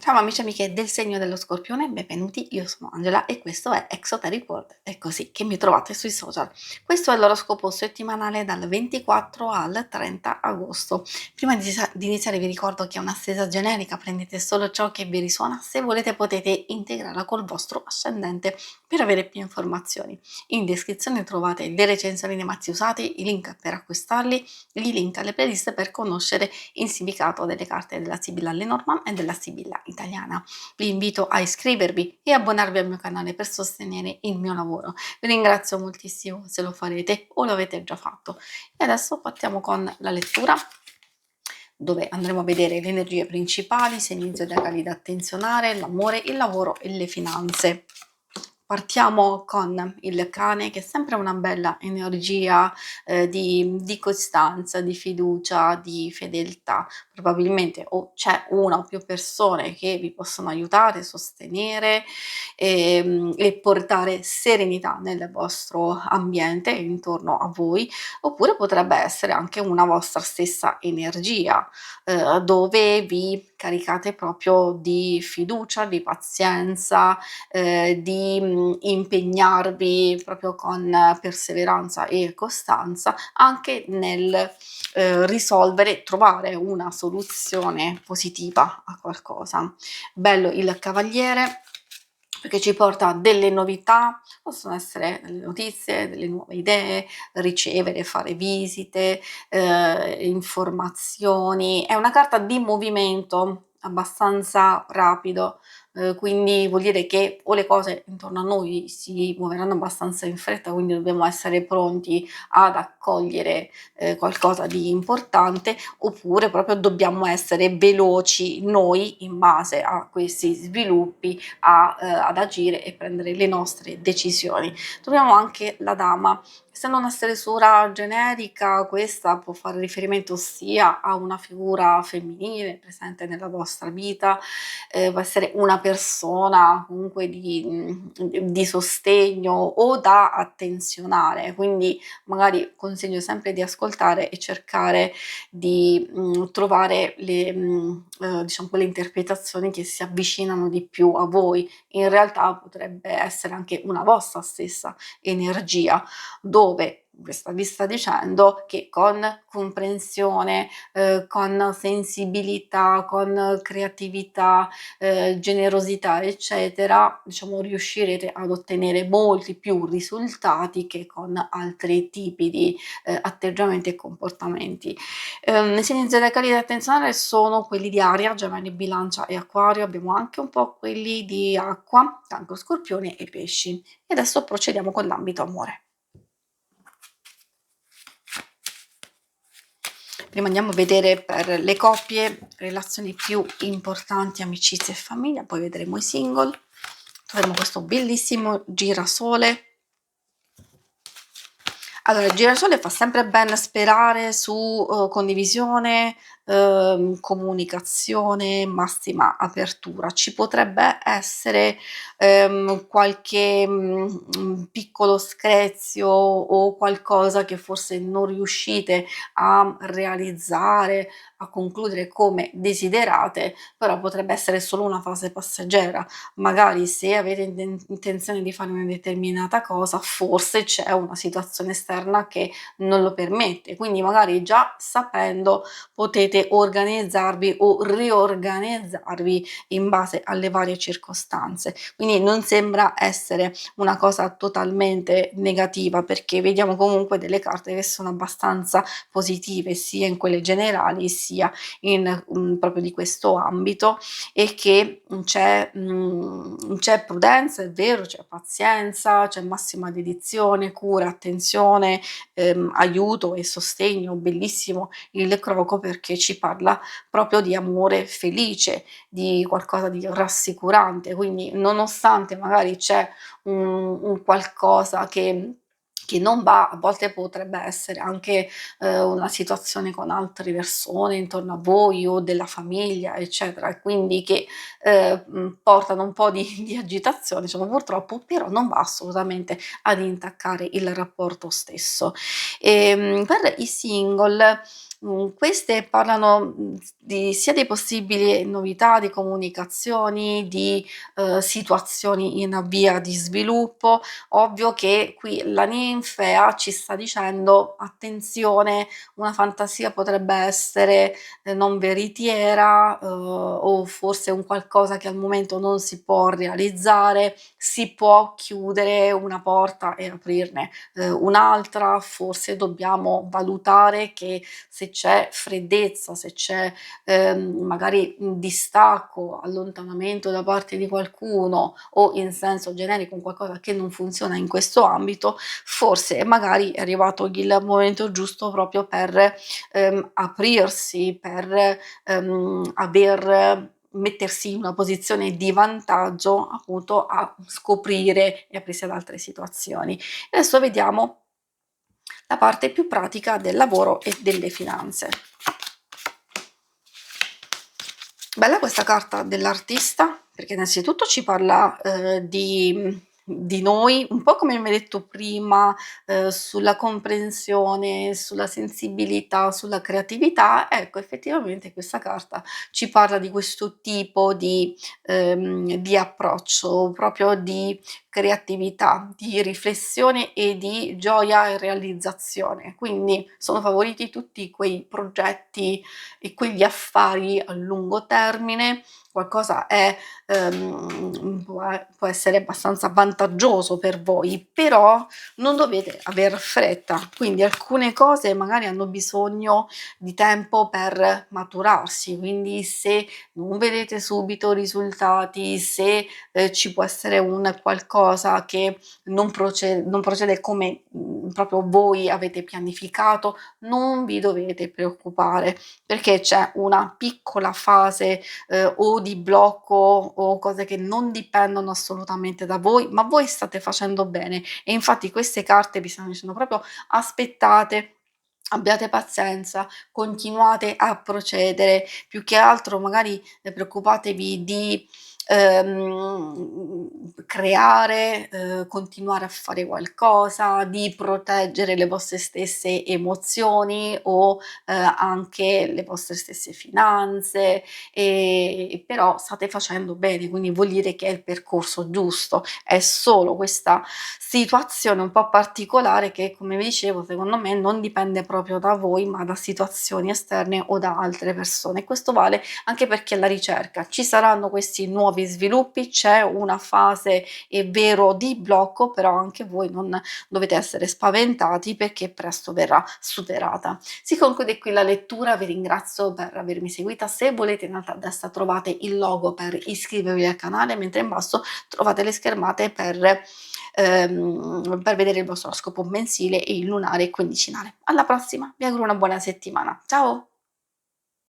Ciao amici e amiche del segno dello Scorpione, benvenuti, io sono Angela e questo è Exoteric World, è così che mi trovate sui social. Questo è l'oroscopo settimanale dal 24 al 30 agosto. Prima di iniziare vi ricordo che è una stesa generica, prendete solo ciò che vi risuona, se volete potete integrarla col vostro ascendente per avere più informazioni. In descrizione trovate le recensioni dei mazzi usati, i link per acquistarli, i link alle playlist per conoscere il significato delle carte della Sibilla Lenormand e della Sibilla italiana. Vi invito a iscrivervi e abbonarvi al mio canale per sostenere il mio lavoro. Vi ringrazio moltissimo se lo farete o lo avete già fatto. E adesso partiamo con la lettura, dove andremo a vedere le energie principali, segni zodiacali da attenzionare, l'amore, il lavoro e le finanze. Partiamo con il cane, che è sempre una bella energia di costanza, di fiducia, di fedeltà. Probabilmente o c'è una o più persone che vi possono aiutare, sostenere e portare serenità nel vostro ambiente intorno a voi, oppure potrebbe essere anche una vostra stessa energia, dove vi caricate proprio di fiducia, di pazienza, di impegnarvi proprio con perseveranza e costanza anche nel risolvere, trovare una soluzione positiva a qualcosa. Bello il cavaliere perché ci porta delle novità, possono essere delle notizie, delle nuove idee, ricevere, fare visite, informazioni. È una carta di movimento abbastanza rapido, quindi vuol dire che o le cose intorno a noi si muoveranno abbastanza in fretta, quindi dobbiamo essere pronti ad accogliere qualcosa di importante, oppure proprio dobbiamo essere veloci noi in base a questi sviluppi ad agire e prendere le nostre decisioni. Troviamo anche la dama. Essendo una stresura generica, questa può fare riferimento sia a una figura femminile presente nella vostra vita, può essere una persona comunque di sostegno o da attenzionare, quindi magari consiglio sempre di ascoltare e cercare di trovare diciamo quelle interpretazioni che si avvicinano di più a voi. In realtà potrebbe essere anche una vostra stessa energia, dove questa vi sta dicendo che con comprensione, con sensibilità, con creatività, generosità, eccetera, diciamo riuscirete ad ottenere molti più risultati che con altri tipi di atteggiamenti e comportamenti. I segni zodiacali da attenzionare sono quelli di aria, Gemelli, Bilancia e Acquario, abbiamo anche un po' quelli di acqua, Cancro, Scorpione e Pesci. E adesso procediamo con l'ambito amore. Prima andiamo a vedere per le coppie, relazioni più importanti, amicizie e famiglia, poi vedremo i single. Troveremo questo bellissimo girasole. Allora, il girasole fa sempre ben sperare su condivisione, comunicazione, massima apertura. Ci potrebbe essere qualche piccolo screzio o qualcosa che forse non riuscite a realizzare, a concludere come desiderate, però potrebbe essere solo una fase passeggera. Magari se avete intenzione di fare una determinata cosa, forse c'è una situazione esterna che non lo permette, quindi magari già sapendo potete organizzarvi o riorganizzarvi in base alle varie circostanze. Quindi non sembra essere una cosa totalmente negativa, perché vediamo comunque delle carte che sono abbastanza positive sia in quelle generali sia in proprio di questo ambito, e che c'è prudenza, è vero, c'è pazienza, c'è massima dedizione, cura, attenzione, aiuto e sostegno. Bellissimo il croco perché ci parla proprio di amore felice, di qualcosa di rassicurante, quindi nonostante magari c'è un qualcosa che non va, a volte potrebbe essere anche una situazione con altre persone intorno a voi o della famiglia, eccetera, e quindi che portano un po' di agitazione, diciamo, purtroppo, però non va assolutamente ad intaccare il rapporto stesso. Per i single Queste parlano, sia di possibili novità, di comunicazioni, di, situazioni in via di sviluppo. Ovvio che qui la ninfea ci sta dicendo: "Attenzione, una fantasia potrebbe essere, non veritiera, o forse un qualcosa che al momento non si può realizzare, si può chiudere una porta e aprirne, un'altra, forse dobbiamo valutare che se c'è freddezza, se c'è, magari un distacco, allontanamento da parte di qualcuno o in senso generico un qualcosa che non funziona in questo ambito, forse magari è arrivato il momento giusto proprio per, aprirsi, per, mettersi in una posizione di vantaggio appunto a scoprire e aprirsi ad altre situazioni. Adesso vediamo la parte più pratica del lavoro e delle finanze. Bella questa carta dell'artista, perché innanzitutto ci parla, di noi, un po' come mi hai detto prima, sulla comprensione, sulla sensibilità, sulla creatività. Ecco, effettivamente questa carta ci parla di questo tipo di approccio, proprio di creatività, di riflessione e di gioia e realizzazione. Quindi sono favoriti tutti quei progetti e quegli affari a lungo termine, qualcosa è può essere abbastanza vantaggioso per voi, però non dovete aver fretta. Quindi alcune cose magari hanno bisogno di tempo per maturarsi, quindi se non vedete subito risultati, se, ci può essere un qualcosa che non procede come, proprio voi avete pianificato, non vi dovete preoccupare, perché c'è una piccola fase, o di blocco o cose che non dipendono assolutamente da voi, ma voi state facendo bene e infatti queste carte vi stanno dicendo proprio: aspettate, abbiate pazienza, continuate a procedere. Più che altro magari, preoccupatevi di, creare, continuare a fare qualcosa, di proteggere le vostre stesse emozioni o, anche le vostre stesse finanze, però state facendo bene, quindi vuol dire che è il percorso giusto. È solo questa situazione un po' particolare che, come vi dicevo, secondo me non dipende proprio da voi, ma da situazioni esterne o da altre persone. Questo vale anche per chi è alla ricerca. Ci saranno questi nuovi sviluppi, c'è una fase, è vero, di blocco, però anche voi non dovete essere spaventati perché presto verrà superata. Si conclude qui la lettura, vi ringrazio per avermi seguita. Se volete, in alto a destra trovate il logo per iscrivervi al canale, mentre in basso trovate le schermate per vedere il vostro oroscopo mensile e il lunare quindicinale. Alla prossima, vi auguro una buona settimana. Ciao!